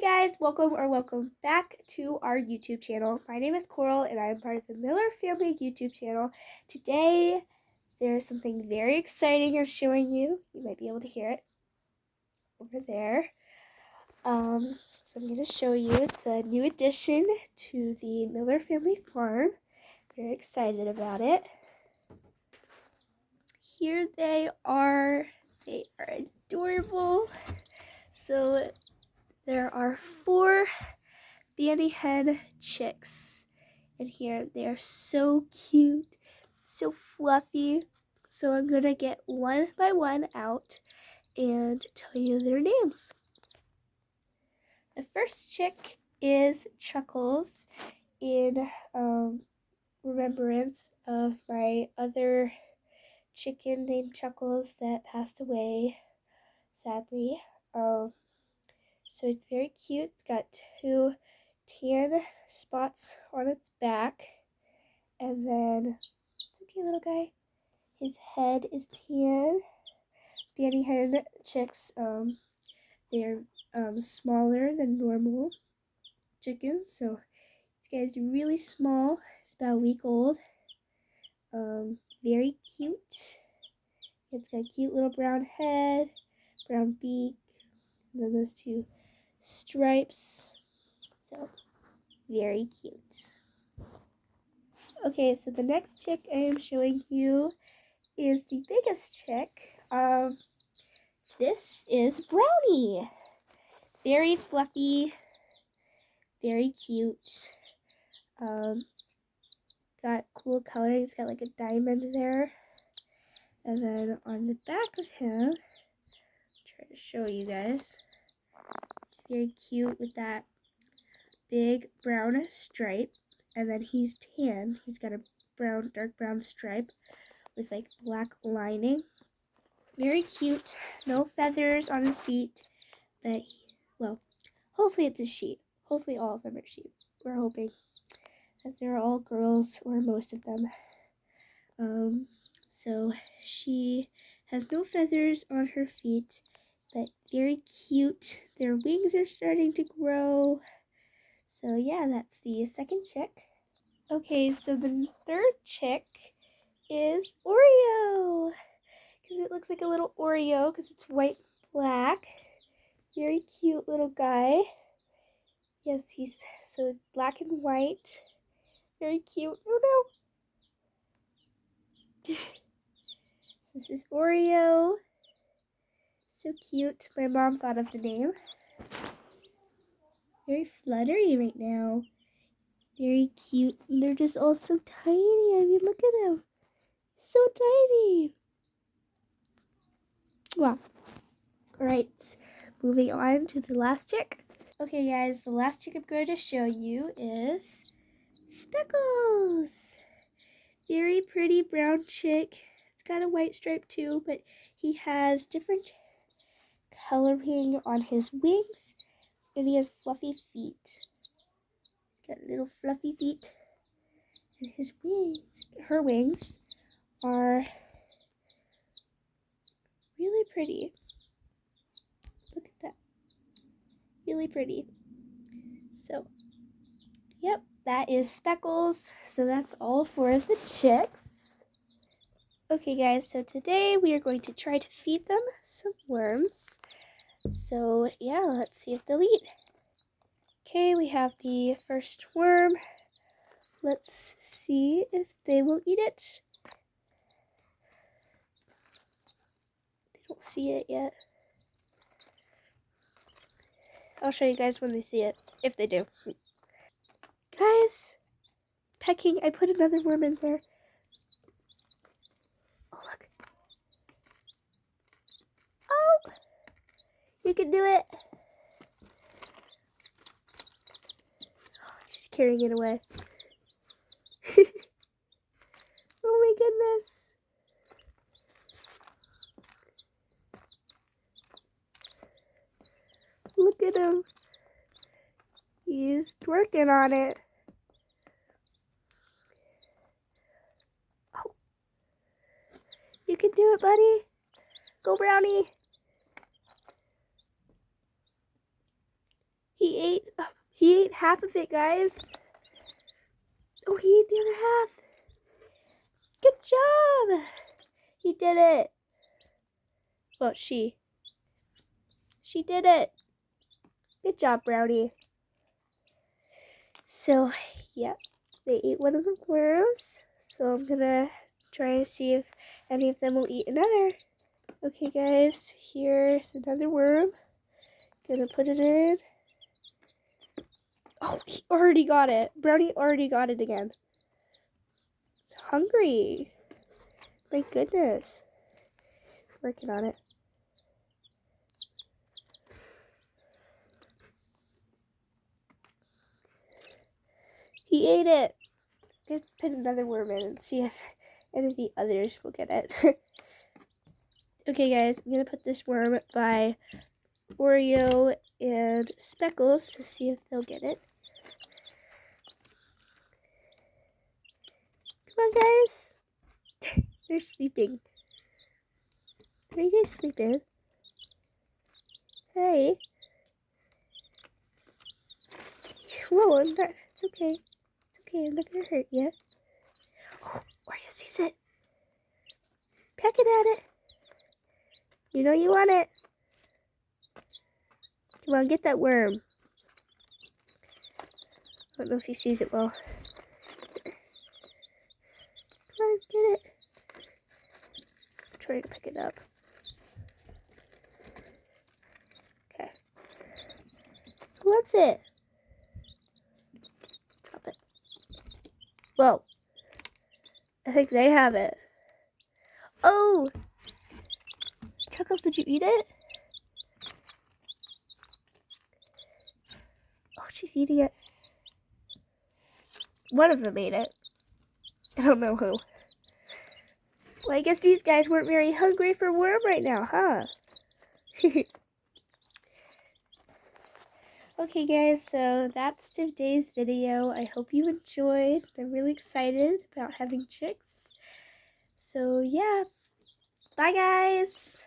guys, welcome back to our YouTube channel. My name is Coral and I am part of the Miller Family YouTube channel. Today, there's something very exciting I'm showing you. You might be able to hear it over there. So I'm going to show you. It's a new addition to the Miller Family Farm. Very excited about it. Here they are. They are adorable. So there are 4 Banty hen chicks in here. They are so cute, so fluffy. So I'm gonna get one by one out and tell you their names. The first chick is Chuckles, in remembrance of my other chicken named Chuckles that passed away, sadly. So it's very cute. It's got 2 tan spots on its back, and then it's okay, little guy. His head is tan. Banty hen chicks, they're smaller than normal chickens, so this guy's really small. It's about a week old. Very cute. It's got a cute little brown head, brown beak, and then those 2 stripes. So very cute. Okay, so the next chick I am showing you is the biggest chick. This is Brownie. Very fluffy, very cute. Got cool coloring. It's got like a diamond there. And then on the back of him, try to show you guys. It's very cute with that big brown stripe. And then he's tan. He's got a dark brown stripe with like black lining. Very cute. No feathers on his feet. But, well, hopefully it's a sheep. Hopefully all of them are sheep. We're hoping that they're all girls, or most of them. So she has no feathers on her feet, but very cute. Their wings are starting to grow. So yeah, that's the second chick. Okay, so the third chick is Oreo, because it looks like a little Oreo because it's white and black. Very cute little guy. Yes, he's so black and white. Very cute. Oh no. So this is Oreo. So cute. My mom thought of the name. Very fluttery right now. Very cute. And they're just all so tiny. I mean, look at them. So tiny. Wow. Alright, moving on to the last chick. Okay, guys, the last chick I'm going to show you is Speckles. Very pretty brown chick. It's got a white stripe too, but he has different coloring on his wings, and he has fluffy feet. He's got little fluffy feet, and her wings are really pretty. Look at that. Really pretty. So, yep, that is Speckles. So that's all for the chicks. Okay, guys, so today we are going to try to feed them some worms. So, yeah, let's see if they'll eat. Okay, we have the first worm. Let's see if they will eat it. They don't see it yet. I'll show you guys when they see it, if they do. Guys, pecking. I put another worm in there. Oh, look. Oh, you can do it. Oh, she's carrying it away. Oh my goodness. Look at him. He's twerking on it. Oh. You can do it, buddy. Go, Brownie. He ate half of it, guys. Oh, he ate the other half. Good job. He did it. Well, she did it. Good job, Brownie. So, yep, they ate one of the worms. So I'm gonna try to see if any of them will eat another. Okay, guys, here's another worm. Gonna put it in. Oh, he already got it. Brownie already got it again. It's hungry. My goodness. Working on it. He ate it. Let's put another worm in and see if any of the others will get it. Okay, guys, I'm gonna put this worm by Oreo and Speckles to see if they'll get it. Come on, guys. They're sleeping. Are you guys sleeping? Hey. Whoa, it's okay. It's okay, I'm not gonna hurt you. Oh, Oreo sees it. Pecking at it. You know you want it. Come on, get that worm. I don't know if he sees it well. Come on, get it. I'm trying to pick it up. Okay. Who wants it? Drop it. Whoa. I think they have it. Oh! Chuckles, did you eat it? Oh, she's eating it. One of them ate it. I don't know who. Well, I guess these guys weren't very hungry for worm right now, huh? Okay, guys, so that's today's video. I hope you enjoyed. I'm really excited about having chicks. So, yeah. Bye, guys.